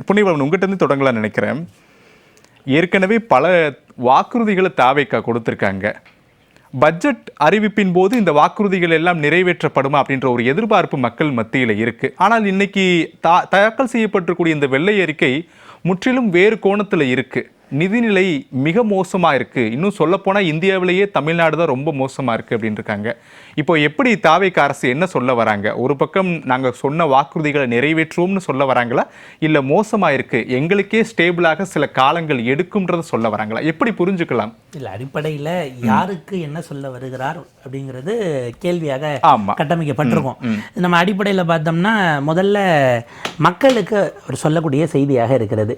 புனிவன் உங்ககிட்ட இருந்து தொடங்கலாம்னு நினைக்கிறேன். ஏற்கனவே பல வாக்குறுதிகளை தாவேக்கா கொடுத்துருக்காங்க. பட்ஜெட் அறிவிப்பின் போது இந்த வாக்குறுதிகள் எல்லாம் நிறைவேற்றப்படுமா அப்படின்ற ஒரு எதிர்பார்ப்பு மக்கள் மத்தியில் இருக்கு. ஆனால் இன்னைக்கு தாக்கல் செய்யப்பட்டிருக்கூடிய இந்த வெள்ளை அறிக்கை முற்றிலும் வேறு கோணத்தில் இருக்கு. நிதிநிலை மிக மோசமாக இருக்குது. இன்னும் சொல்லப்போனால் இந்தியாவிலேயே தமிழ்நாடு தான் ரொம்ப மோசமாக இருக்குது அப்படின்னு இருக்காங்க. இப்போ எப்படி தாவேக்கா அரசு என்ன சொல்ல வராங்க? ஒரு பக்கம் நாங்கள் சொன்ன வாக்குறுதிகளை நிறைவேற்றுவோம்னு சொல்ல வராங்களா, இல்லை மோசமாக இருக்குது எங்களுக்கே ஸ்டேபிளாக சில காலங்கள் எடுக்கும்ன்றத சொல்ல வராங்களா? எப்படி புரிஞ்சுக்கலாம்? இல்லை, அடிப்படையில் யாருக்கு என்ன சொல்ல வருகிறார் அப்படிங்கிறது கேள்வியாக கட்டமைக்கப்பட்டிருக்கும். நம்ம அடிப்படையில் பார்த்தோம்னா முதல்ல மக்களுக்கு ஒரு சொல்லக்கூடிய செய்தியாக இருக்கிறது.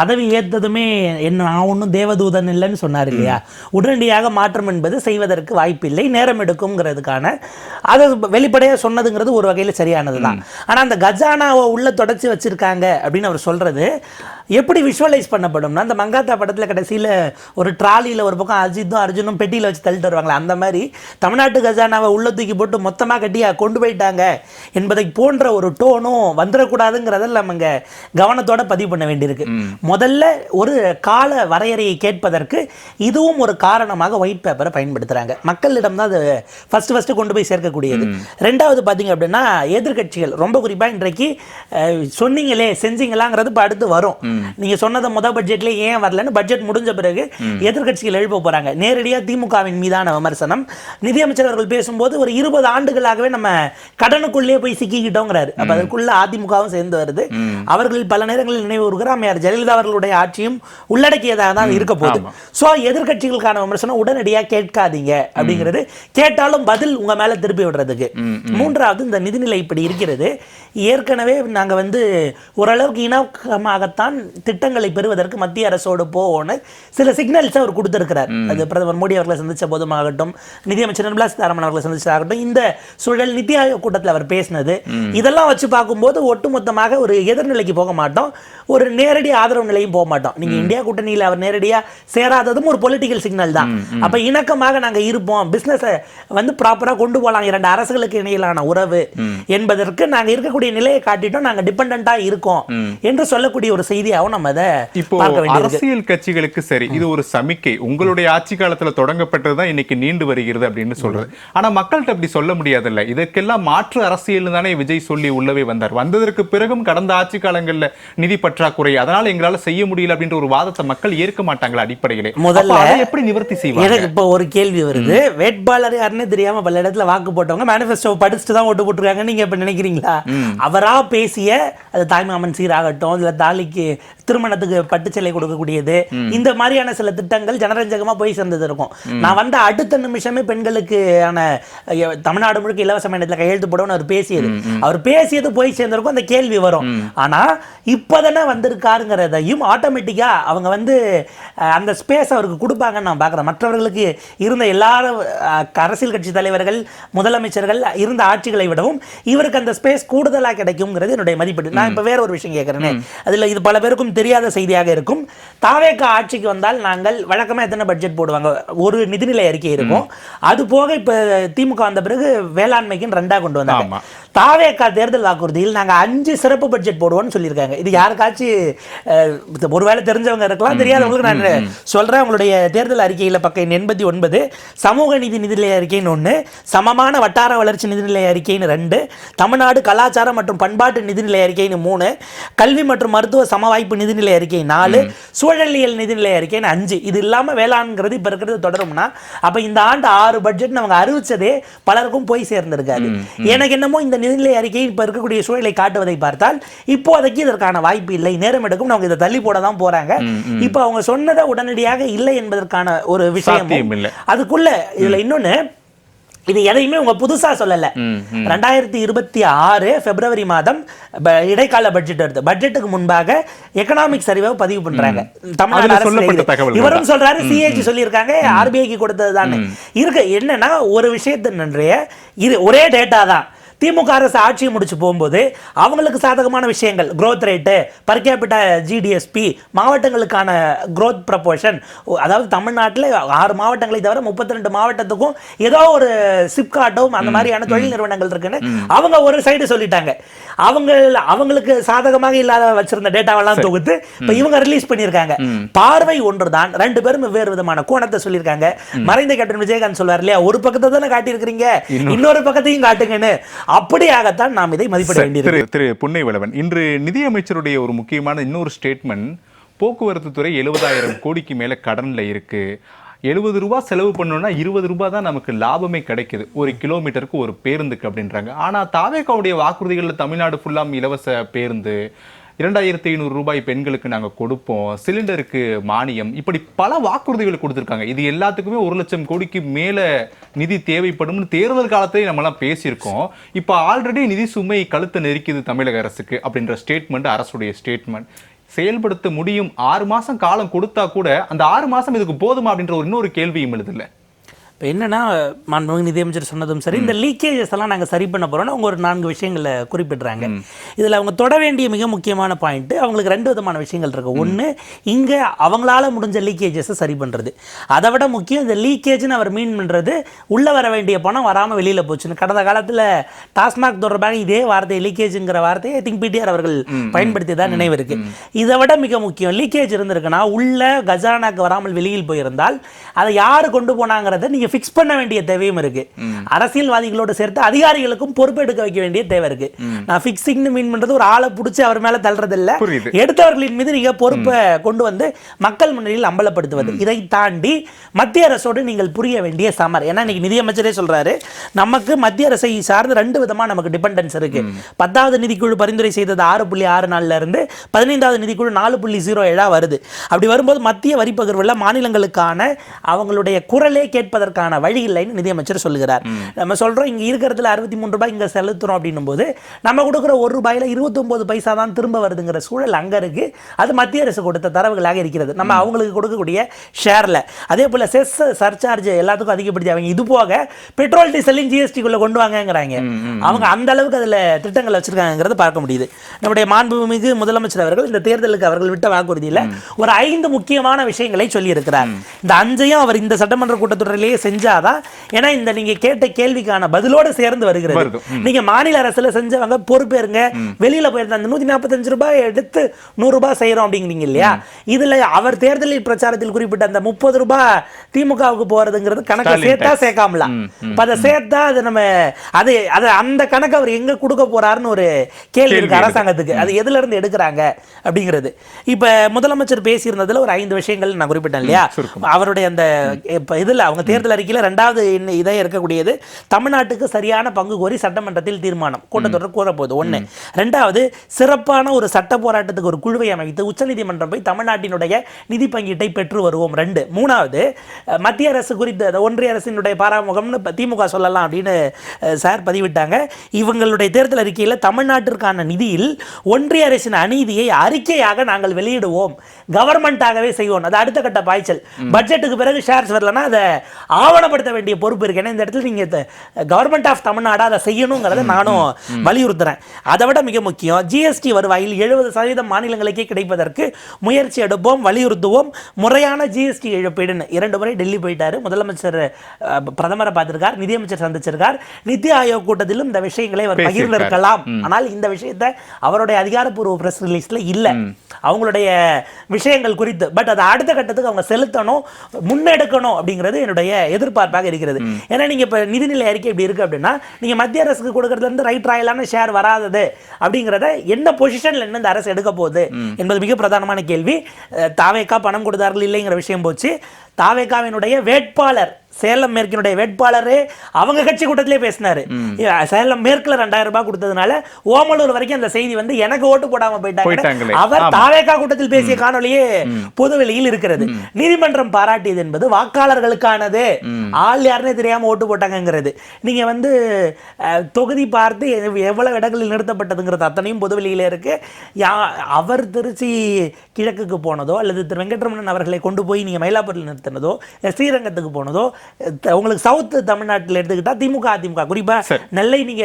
பதவி ஏற்றதுமே என்ன நான் ஒன்றும் தேவதூதன் இல்லைன்னு சொன்னார் இல்லையா, உடனடியாக மாற்றம் என்பது செய்வதற்கு வாய்ப்பில்லை, நேரம் எடுக்கும்ங்கிறதுக்கான அதை வெளிப்படையாக சொன்னதுங்கிறது ஒரு வகையில் சரியானது தான். ஆனால் அந்த கஜானாவை உள்ள தொடச்சி வச்சிருக்காங்க அப்படின்னு அவர் சொல்றது எப்படி விஷுவலைஸ் பண்ணப்படும்னா, அந்த மங்காத்தா படத்தில் கடைசியில் ஒரு ட்ராலியில் ஒரு பக்கம் அஜித்தும் அர்ஜுனும் பெட்டியில் வச்சு தள்ளிட்டு வருவாங்களே, அந்த மாதிரி தமிழ்நாட்டு கஜானாவை உள்ள தூக்கி போட்டு மொத்தமாக கட்டியா கொண்டு போயிட்டாங்க என்பதை போன்ற ஒரு டோனும் வந்துடக்கூடாதுங்கிறதில் நம்ம இங்கே கவனத்தோட பதிவு பண்ண வேண்டியிருக்கு. முதல்ல ஒரு கால வரையறையை கேட்பதற்கு இதுவும் ஒரு காரணமாக ஒயிட் பேப்பரை பயன்படுத்துகிறாங்க. மக்களிடம் தான் அது ஃபஸ்ட்டு கொண்டு போய் சேர்க்கக்கூடியது. ரெண்டாவது பார்த்தீங்க அப்படின்னா எதிர்கட்சிகள் ரொம்ப குறிப்பாக இன்றைக்கு சொன்னீங்களே செஞ்சீங்களாங்கிறது இப்போ அடுத்து வரும். நீங்க சொன்னதை முதல் பட்ஜெட்லேயே ஏன் வரலன்னு பட்ஜெட் முடிஞ்ச பிறகு எதிர்கட்சிகள் எழுப்ப போறாங்க. நேரடியாக திமுகவின் மீதான விமர்சனம். நிதியமைச்சர் அவர்கள் பேசும்போது ஒரு 20 ஆண்டுகளாகவே நம்ம கடனுக்குள்ளே போய் சிக்கிக்கிட்டோங்கிறாரு. அப்ப அதற்குள்ள அதிமுகவும் சேர்ந்து வருது. அவர்கள் பல நேரங்களில் நினைவு கூறுகிறார் அம்மையார் ஜெயலலிதா அவர்களுடைய ஆட்சியும் உள்ளடக்கியதாக தான் இருக்க போகுது. ஸோ எதிர்கட்சிகளுக்கான விமர்சனம் உடனடியாக கேட்காதீங்க அப்படிங்கிறது, கேட்டாலும் பதில் உங்க மேல திருப்பி விடுறதுக்கு. மூன்றாவது, இந்த நிதிநிலை இப்படி இருக்கிறது. ஏற்கனவே நாங்கள் ஓரளவுக்கு இணக்கமாகத்தான் திட்டங்களை பெறுவதற்கு மத்திய அரசோடு போவோன்னு சில சிக்னல்ஸ் அவர் கொடுத்திருக்கிறார். அது பிரதமர் மோடி அவர்களை சந்திச்ச போதுமாகட்டும், நிதியமைச்சர் நிர்மலா சீதாராமன் அவர்களை சந்திச்சதாகட்டும், இந்த சூழல் நிதி ஆயோக் கூட்டத்தில் அவர் பேசினது, இதெல்லாம் வச்சு பார்க்கும்போது ஒட்டுமொத்தமாக ஒரு எதிர்நிலைக்கு போக மாட்டோம், ஒரு நேரடி ஆதரவு நிலையும் போக மாட்டோம். நீங்க இந்தியா கூட்டணியில் அவர் நேரடியா சேராததும் ஒரு பொலிட்டிக்கல் சிக்னல் தான். அப்ப இணக்கமாக நாங்க இருப்போம், பிசினஸ் ப்ராப்பரா கொண்டு போகலாம், இரண்டு அரசுகளுக்கு இடையிலான உறவு என்பதற்கு நாங்க இருக்கக்கூடிய நிலையை காட்டிட்டோம், நாங்க டிபெண்டா இருக்கோம் என்று சொல்லக்கூடிய ஒரு செய்தியாகவும் நம்ம அதை இப்போ அரசியல் கட்சிகளுக்கு சரி, இது ஒரு சமிக்கை. உங்களுடைய ஆட்சி காலத்துல தொடங்கப்பட்டதுதான் இன்னைக்கு நீண்டு வருகிறது அப்படின்னு சொல்றது. ஆனா மக்கள்கிட்ட அப்படி சொல்ல முடியாதுல்ல. இதற்கெல்லாம் மாற்று அரசியல் தானே விஜய் சொல்லி உள்ளவே வந்தார். வந்ததற்கு பிறகும் கடந்த ஆட்சி காலங்கள்ல நிதி பற்றாக்குறை, அதனால எங்களால செய்ய முடியல அப்படின்ற ஒரு வாதத்தை மக்கள் ஏற்க மாட்டாங்களா? அடிப்படையிலே முதல்ல எப்படி நிவர்த்தி செய்வாங்க? எனக்கு இப்போ ஒரு கேள்வி வருது. வேட்பாளர் யாருன்னு தெரியாம பல இடத்துல வாக்கு போட்டவங்க மேனிஃபெஸ்டோ படிச்சுட்டு தான் ஓட்டு போட்டுருக்காங்க, நீங்க இப்ப நினைக்கிறீங்களா? அவரா பேசிய அது தாய்மாமன் சீராகட்டும், இல்ல தாலிக்கு திருமணத்துக்கு பட்டுச்சலை கொடுக்கக்கூடியது, இந்த மாதிரியான சில திட்டங்கள் ஜனரஞ்சகமா போய் சேர்ந்தது இருக்கும். நான் வந்த அடுத்த நிமிஷமே பெண்களுக்கு தமிழ்நாடு முழுக்க இலவச பயணத்தில் கையெழுத்து போடணும்னு அவர் பேசியது போய் சேர்ந்திருக்கும். அந்த கேள்வி வரும். ஆனா இப்பதானே வந்திருக்காருங்கிறதையும் ஆட்டோமேட்டிக்கா அவங்க அந்த ஸ்பேஸ் அவருக்கு கொடுப்பாங்கன்னு நான் பார்க்குறேன். மற்றவர்களுக்கு இருந்த எல்லாரும் அரசியல் கட்சி தலைவர்கள், முதலமைச்சர்கள் இருந்த ஆட்சிகளை விடவும் இவருக்கு அந்த ஸ்பேஸ் கூடுதலாக கிடைக்கும்ங்கிறது என்னுடைய மதிப்பீடு. நான் இப்போ வேற ஒரு விஷயம் கேட்குறேன், அதில் இது பல பேருக்கும் தெரியாத செய்தியாக இருக்கும். தாவேக்கா ஆட்சிக்கு வந்தால் நாங்கள் வழக்கமாக எத்தனை பட்ஜெட் போடுவாங்க, ஒரு நிதிநிலை அறிக்கை இருக்கும். அது போக இப்போ திமுக வந்த பிறகு வேளாண்மைக்குன்னு 2ஆக கொண்டு வந்தாங்க. தாவேக்கா தேர்தல் வாக்குறுதியில் நாங்கள் 5 சிறப்பு பட்ஜெட் போடுவோம்னு சொல்லியிருக்காங்க. இது யாருக்காச்சும் ஒருவேளை தெரிஞ்சவங்க இருக்கலாம், தெரியாதவங்களுக்கு நான் சொல்றேன். உங்களுடைய தேர்தல் அறிக்கையில் பக்கம் 89 சமூக நீதி நிதிநிலை அறிக்கைன்னு 1, சமமான வட்டார வளர்ச்சி நிதிநிலை அறிக்கைன்னு 2, தமிழ்நாடு கலாச்சாரம் மற்றும் பண்பாட்டு நிதிநிலை அறிக்கைன்னு 3, கல்வி மற்றும் மருத்துவ சமவாய்ப்பு நிதிநிலை அறிக்கை 4, சூழலியல் நிதிநிலை அறிக்கைன்னு 5. இது இல்லாமல் வேளாண்ங்கிறது இப்ப இருக்கிறது தொடரும்னா அப்ப இந்த ஆண்டு 6 பட்ஜெட் அவங்க அறிவிச்சதே பலருக்கும் போய் சேர்ந்திருக்காது. எனக்கு என்னமோ இந்த நிதிநிலை அறிக்கை இப்ப இருக்கக்கூடிய சூழலை காட்டுவதை பார்த்தால் இப்போதைக்கு இதற்கான வாய்ப்பு இல்லை, நேரம் எடுக்கும், அவங்க இதை தள்ளி போட தான் போறாங்க. இப்ப அவங்க சொன்னதை உடனடியாக இல்லை என்பதற்கான ஒரு விஷயம் அதுக்குள்ள. இதுல இன்னொன்னு, இது எதையுமே உங்க புதுசா சொல்லல. 2026 பிப்ரவரி மாதம் இடைக்கால பட்ஜெட் வருது. பட்ஜெட்டுக்கு முன்பாக எக்கனாமிக் சர்வே பதிவு பண்றாங்க தமிழ்நாடு அரசு. இவரும் சொல்றாரு, சிஏஜி சொல்லியிருக்காங்க, ஆர்பிஐக்கு கொடுத்தது தானே இருக்கு. என்னன்னா ஒரு விஷயத்தின் ஒரே டேட்டா தான். திமுக அரசு ஆட்சியை முடிச்சு போகும்போது அவங்களுக்கு சாதகமான விஷயங்கள் growth rate, per capita ஜிடிஎஸ்பி, மாவட்டங்களுக்கான growth proportion, அதாவது தமிழ்நாட்டில் 6 மாவட்டங்களை தவிர 32 மாவட்டத்துக்கும் ஏதோ ஒரு சிப்காட்டும் அந்த மாதிரியான தொழில் நிறுவனங்கள் இருக்குன்னு அவங்க ஒரு சைடு சொல்லிட்டாங்க. அவங்களுக்கு சாதகமாக இல்லாத வச்சிருந்த டேட்டாவெல்லாம் தொகுத்து இப்ப இவங்க ரிலீஸ் பண்ணியிருக்காங்க. பார்வை ஒன்றுதான், ரெண்டு பேரும் வெவ்வேறு விதமான கோணத்தை சொல்லியிருக்காங்க. மறைந்த கேப்டன் விஜயகாந்த் சொல்வார் இல்லையா, ஒரு பக்கத்தை தானே காட்டியிருக்கிறீங்க, இன்னொரு பக்கத்தையும் காட்டுங்கன்னு. அப்படியாகத்தான் நாம் இதை மதிப்பிட வேண்டியது. திரு புன்னைவளவன், இன்று நிதியமைச்சருடைய ஒரு முக்கியமான இன்னொரு ஸ்டேட்மெண்ட், போக்குவரத்து துறை 70,000 கோடிக்கு மேல கடன்ல இருக்கு, 70 ரூபாய் செலவு பண்ணோம்னா 20 ரூபாய் தான் நமக்கு லாபமே கிடைக்குது ஒரு கிலோமீட்டருக்கு ஒரு பேருந்துக்கு அப்படின்றாங்க. ஆனா தாவேகாவுடைய வாக்குறுதிகளில் தமிழ்நாடு ஃபுல்லாம் இலவச பேருந்து, 2,500 ரூபாய் பெண்களுக்கு நாங்க கொடுப்போம், சிலிண்டருக்கு மானியம், இப்படி பல வாக்குறுதிகள் கொடுத்திருக்காங்க. இது எல்லாத்துக்குமே 1 லட்சம் கோடிக்கு மேல நிதி தேவைப்படும்னு தேர்தல் காலத்திலேயே நம்ம எல்லாம் பேசியிருக்கோம். இப்ப ஆல்ரெடி நிதி சுமை கழுத்தை நெருக்கிது தமிழக அரசுக்கு அப்படின்ற ஸ்டேட்மெண்ட் அரசுடைய ஸ்டேட்மெண்ட். செயல்படுத்த முடியும், 6 மாசம் காலம் கொடுத்தா கூட அந்த 6 மாசம் இதுக்கு போதுமா அப்படின்ற ஒரு இன்னொரு கேள்வியும் எழுதுல. இப்போ என்னன்னா, மாண்புமிகு நிதியமைச்சர் சொன்னதும் சரி, இந்த லீக்கேஜஸ் எல்லாம் நாங்கள் சரி பண்ண போகிறோம்னா அவங்க ஒரு 4 விஷயங்களை குறிப்பிடுறாங்க. இதில் அவங்க தொட வேண்டிய மிக முக்கியமான பாயிண்ட்டு, அவங்களுக்கு 2 விதமான விஷயங்கள் இருக்குது. ஒன்று, இங்கே அவங்களால முடிஞ்ச லீக்கேஜஸை சரி பண்ணுறது. அதை விட முக்கியம், இந்த லீக்கேஜ்னு அவர் மீன் பண்ணுறது உள்ளே வர வேண்டிய பணம் வராமல் வெளியில் போச்சுன்னு. கடந்த காலத்தில் டாஸ்மாக் தொடர்பாக இதே வார்த்தை லீக்கேஜுங்கிற வார்த்தையை திங்க் பிடிஆர் அவர்கள் பயன்படுத்தி தான் நினைவு இருக்கு. இதை விட மிக முக்கியம், லீக்கேஜ் இருந்திருக்குன்னா உள்ள கஜானாக்கு வராமல் வெளியில் போயிருந்தால் அதை யார் கொண்டு போனாங்கிறத நீங்கள் ஃபிக்ஸ் பண்ண வேண்டிய தேவையும் இருக்கு. அரசியல்வாதிகளோடு சேர்த்து அதிகாரிகளுக்கும் பொறுப்பெடுக்க வைக்க வேண்டிய தேவை இருக்கு. நான் ஃபிக்ஸிங்னு மீன் பண்றது ஒரு ஆளை பிடிச்சி அவர் மேல தள்ளுறது இல்ல, எடுத்தவர்களின் மீது நீங்க பொறுப்பை கொண்டு வந்து மக்கள் முன்னிலையில் அம்பலப்படுத்துவது. இதை தாண்டி மத்திய அரசோடு நீங்கள் புரிய வேண்டிய சமர். ஏன்னா இன்னைக்கு நிதியமைச்சரே சொல்றாரு, நமக்கு மத்திய அரசை சார்ந்து 2 விதமா நமக்கு டிபெண்டன்ஸ் இருக்கு. 10வது நிதிக்குழு பரிந்துரை செய்தது 6.64 இருந்து 15வது நிதிக்குழு 4.07 வருது. அப்படி வரும்போது மத்திய வரி பகிர்வுல மாநிலங்களுக்கான அவங்களுடைய குரலே கேட்பதற்கான வழி இல்லைன்னு நிதியமைச்சர் சொல்லுகிறார். நம்ம சொல்றோம் இங்க இருக்கிறதுல 63 ரூபாய் இங்க செலுத்துறோம் அப்படின்னும் போது நம்ம கொடுக்குற 1 ரூபாயில 29 பைசா தான் திரும்ப வருதுங்கிற சூழல் அங்க இருக்கு. அது மத்திய அரசு கொடுத்த தரவுகளாக இருக்கிறது. நம்ம அவங்களுக்கு கொடுக்கக்கூடிய ஷேர்ல அதே போல செஸ் சர்சார்ஜ் எல்லாத்துக்கும் அதிகப்படுத்தி அவங்க இது போக பெட்ரோல் டீசலின் ஜிஎஸ்டிக்குள்ள கொண்டு வாங்கங்கிறாங்க. அவங்க அந்த அளவுக்கு அதுல திட்டங்கள் வச்சிருக்காங்கிறத பார்க்க முடியுது. நம்முடைய மாண்புமிகு முதலமைச்சர் அவர்கள் இந்த தேர்தலுக்கு அவர்கள் விட்ட வாக்குறுதியில ஒரு 5 முக்கியமான விஷயங்களை சொல்லி இருக்கிறார். இந்த 5ஐயும் அவர் இந்த சட்டமன்ற கூட்டத்தொடரிலேயே செஞ்சாதான், ஏன்னா இந்த நீங்க கேட்ட கேள்விக்கான பதிலோடு சேர்ந்து வருகிறது. நீங்க மாநில அரசுல செஞ்சவங்க பொறுப்பேறுங்க, வெளியில போயிருந்த அந்த 145 ரூபாய் எடுத்து 100 ரூபாய் செய்யறோம் அப்படிங்கிறீங்க இல்லையா, இதுல அவர் தேர்தலில் பிரச்சாரத்தில் குறிப்பிட்ட அந்த 30 ரூபாய் திமுகவுக்கு போறதுங்கிறது கணக்கு சேர்த்தா சேர்க்காமலாம், அதை சேர்த்தா அது நம்ம அது அந்த கணக்கு அவர் எங்க கொடுக்க போறாருன்னு ஒரு கேள்வி இருக்கு அரசாங்கத்துக்கு. அது எதுல இருந்து எடுக்கிறாங்க அப்படிங்கிறது. இப்ப முதலமைச்சர் பேசியிருந்ததுல ஒரு 5 விஷயங்கள் நான் குறிப்பிட்டேன் இல்லையா, அவருடைய அந்த இதுல அவங்க தேர்தல் அறிக்கையில் 2வது இதை இருக்கக்கூடியது தமிழ்நாட்டுக்கு சரியான பங்கு கோரி சட்டமன்றத்தில் தீர்மானம் கூட்டத்தொடர் கூறப்போகுது. 1. 2வது, சிறப்பான ஒரு சட்ட போராட்டத்துக்கு ஒரு குழுவை அமைத்து உச்சநீதிமன்றம் போய் தமிழ்நாட்டினுடைய நிதி பங்கீட்டை பெற்று வருவோம். 2. 3வது, மத்திய அரசு குறித்த ஒன்றிய அரசினுடைய பாராமுகம்னு திமுக சொல்லலாம் அப்படின்னு சார் பதிவிட்டாங்க. இவங்களுடைய தேர்தல் அறிக்கையில் தமிழ்நாட்டிற்கான நிதியில் ஒன்றிய அரசின் அநீதியை அறிக்கையாக நாங்கள் வெளியிடுவோம், கவர்மெண்டாகவே செய்வோம். அது அடுத்த கட்ட பாய்ச்சல். பட்ஜெட்டுக்கு பிறகு ஷேர்ஸ் வரலன்னா அதை ஆவணப்படுத்த வேண்டிய பொறுப்பு இருக்கு. ஏன்னா இந்த இடத்துல நீங்க கவர்மெண்ட் ஆஃப் தமிழ்நாடு அதை செய்யணுங்கிறத நானும் வலியுறுத்துறேன். அதை விட மிக முக்கியம், ஜிஎஸ்டி வருவாயில் 70% மாநிலங்களுக்கே கிடைப்பதற்கு முயற்சி எடுப்போம், வலியுறுத்துவோம். முறையான ஜிஎஸ்டி இழப்பீடுன்னு 2 முறை டெல்லி போயிட்டாரு முதலமைச்சர், பிரதமரை பார்த்திருக்கார், நிதியமைச்சர் சந்திச்சிருக்கார். நிதி ஆயோக் கூட்டத்திலும் இந்த விஷயங்களை அவர் பகிர்ந்து இருக்கலாம். ஆனால் இந்த விஷயத்தை அவருடைய அதிகாரப்பூர்வ பிரஸ் ரிலீஸ்ல இல்ல, அவங்களுடைய விஷயங்கள் குறித்து. பட் அதை அடுத்த கட்டத்துக்கு அவங்க செலுத்தணும், முன்னெடுக்கணும் அப்படிங்கிறது என்னுடைய எதிர்பார்ப்பாக இருக்கிறது. ஏன்னா நீங்க இப்ப நிதிநிலை அறிக்கை இப்படி இருக்கு அப்படின்னா, நீங்க மத்திய அரசுக்கு கொடுக்கறதுல இருந்து ரைட் ராயலான ஷேர் வராதது அப்படிங்கிறத என்ன பொசிஷன்ல என்ன இந்த அரசு எடுக்க போகுது என்பது மிக பிரதானமான கேள்வி. தாவேகா பணம் கொடுத்தார்கள் இல்லைங்கிற விஷயம் போச்சு. தாவேகாவினுடைய வேட்பாளர் சேலம் மேற்கினுடைய வேட்பாளரே அவங்க கட்சி கூட்டத்திலே பேசினாரு. சேலம் மேற்குல 2000 ரூபாய் கொடுத்ததுனால ஓமலூர் வரைக்கும் அந்த செய்தி வந்து எனக்கு ஓட்டு போடாம போயிட்டாங்க. அவர் தாவேகா கூட்டத்தில் பேசிய காணொலியே பொதுவெளியில் இருக்கிறது. நீதிமன்றம் பாராட்டியது என்பது வாக்காளர்களுக்கானது, ஆள் யாருன்னே தெரியாம ஓட்டு போட்டாங்கிறது. நீங்க வந்து தொகுதி பார்த்து எவ்வளவு இடங்களில் நிறுத்தப்பட்டதுங்கிறது அத்தனையும் பொதுவெளியில இருக்கு. அவர் திருச்சி கிழக்குக்கு போனதோ அல்லது திரு வெங்கட்ரமணன் அவர்களை கொண்டு போய் நீங்க மயிலாப்பூரில் செலுத்தினதோ ஸ்ரீரங்கத்துக்கு போனதோ உங்களுக்கு சவுத் தமிழ்நாட்டில் எடுத்துக்கிட்டா திமுக அதிமுக குறிப்பா நெல்லை நீங்க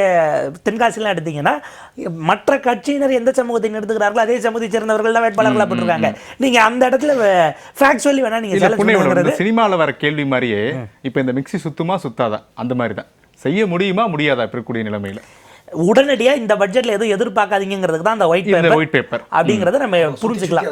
தென்காசிலாம் எடுத்தீங்கன்னா மற்ற கட்சியினர் எந்த சமூகத்தை எடுத்துக்கிறார்களோ அதே சமூகத்தை சேர்ந்தவர்கள் தான் வேட்பாளர்களா போட்டிருக்காங்க. நீங்க அந்த இடத்துல ஃபேக்சுவலி வேணா நீங்க சினிமாவில் வர கேள்வி மாதிரியே இப்போ இந்த மிக்ஸி சுத்துமா சுத்தாதா அந்த மாதிரி தான் செய்ய முடியுமா முடியாதா இருக்கக்கூடிய நிலைமையில உடனடியா இந்த பட்ஜெட்ல எதுவும் எதிர்பார்க்காதீங்கிறதுக்கு தான் அந்த ஒயிட் பேப்பர் அப்படிங்கறத நம்ம புரிஞ்சுக்கலாம்.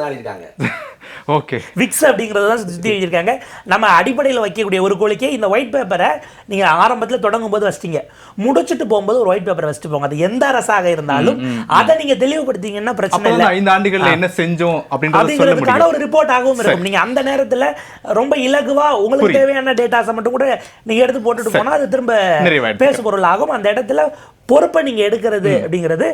ஓகே, விக்ஸ் அப்படிங்கறத தான் சுத்தி வச்சிருக்காங்க. நம்ம அடிப்படையில் வைக்கக்கூடிய ஒரு கோரிக்கை, இந்த ஒயிட் பேப்பரை நீங்க ஆரம்பத்தில் தொடங்கும் போது வச்சிட்டீங்க, முடிச்சுட்டு போகும்போது ஒரு ஒயிட் பேப்பரை வச்சுட்டு போங்க. அது எந்த அரசாக இருந்தாலும் அதை நீங்க தெளிவுபடுத்தீங்கன்னா பிரச்சனை இல்லை. 5 ஆண்டுகள்ல என்ன செஞ்சோம் அப்படிங்கிறதுக்கான ஒரு ரிப்போர்ட் ஆகவும் இருக்கும். நீங்க அந்த நேரத்துல ரொம்ப இலகுவா உங்களுக்கு தேவையான டேட்டாஸை மட்டும் கூட நீங்க எடுத்து போட்டுட்டு போனா அது திரும்ப பேசு பொருள் ஆகும். அந்த இடத்துல பொறுப்பை நீங்க எடுக்கிறது அப்படிங்கிறது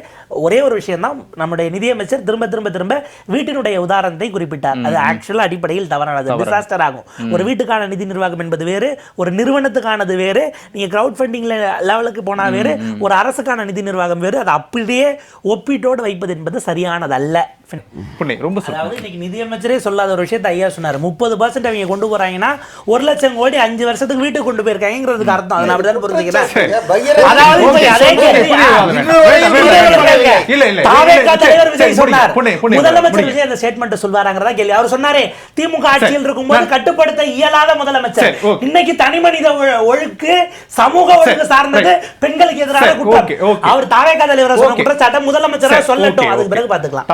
ஒரே ஒரு விஷயம் தான். நம்முடைய நிதியமைச்சர் திரும்ப திரும்ப திரும்ப வீட்டினுடைய உதாரணத்தை குறிப்பிட்டார். அது ஆக்சுவலா அடிப்படையில் தவறானது, டிசாஸ்டர் ஆகும். ஒரு வீட்டுக்கான நிதி நிர்வாகம் என்பது வேறு, ஒரு நிறுவனத்துக்கானது வேறு, நீங்க கிரவுட் ஃபண்டிங்ல லெவலுக்கு போனா வேறு, ஒரு அரசுக்கான நிதி நிர்வாகம் வேறு. அதை அப்படியே ஒப்பீட்டோடு வைப்பது என்பது சரியானது அல்ல. அதாவது இன்னைக்கு நிதியமைச்சரே சொல்லாத ஒரு விஷயத்தை ஐயா சொன்னார். 30% அவங்க கொண்டு போறாங்கன்னா 1 லட்சம் கோடி 5 வருஷத்துக்கு வீட்டுக்கு கொண்டு போயிருக்காங்கிறதுக்கு அர்த்தம். அதை நான் அப்படிதான் புரிஞ்சுக்கிறேன். அதாவது முதலமைச்சர் விஜய் அந்த ஸ்டேட்மெண்ட் சொல்வாராங்கிறதா கேள்வி. அவர் சொன்னாரே திமுக ஆட்சியில் இருக்கும்போது கட்டுப்படுத்த இயலாத முதலமைச்சர். இன்னைக்கு தனி மனித ஒழுக்கு, சமூக ஒழுக்கு சார்ந்தது, பெண்களுக்கு எதிரான குற்றம். அவர் தாவேகா தலைவரை சொன்ன குற்றச்சாட்டை முதலமைச்சரா சொல்லட்டும், அதுக்கு பிறகு பாத்துக்கலாம்.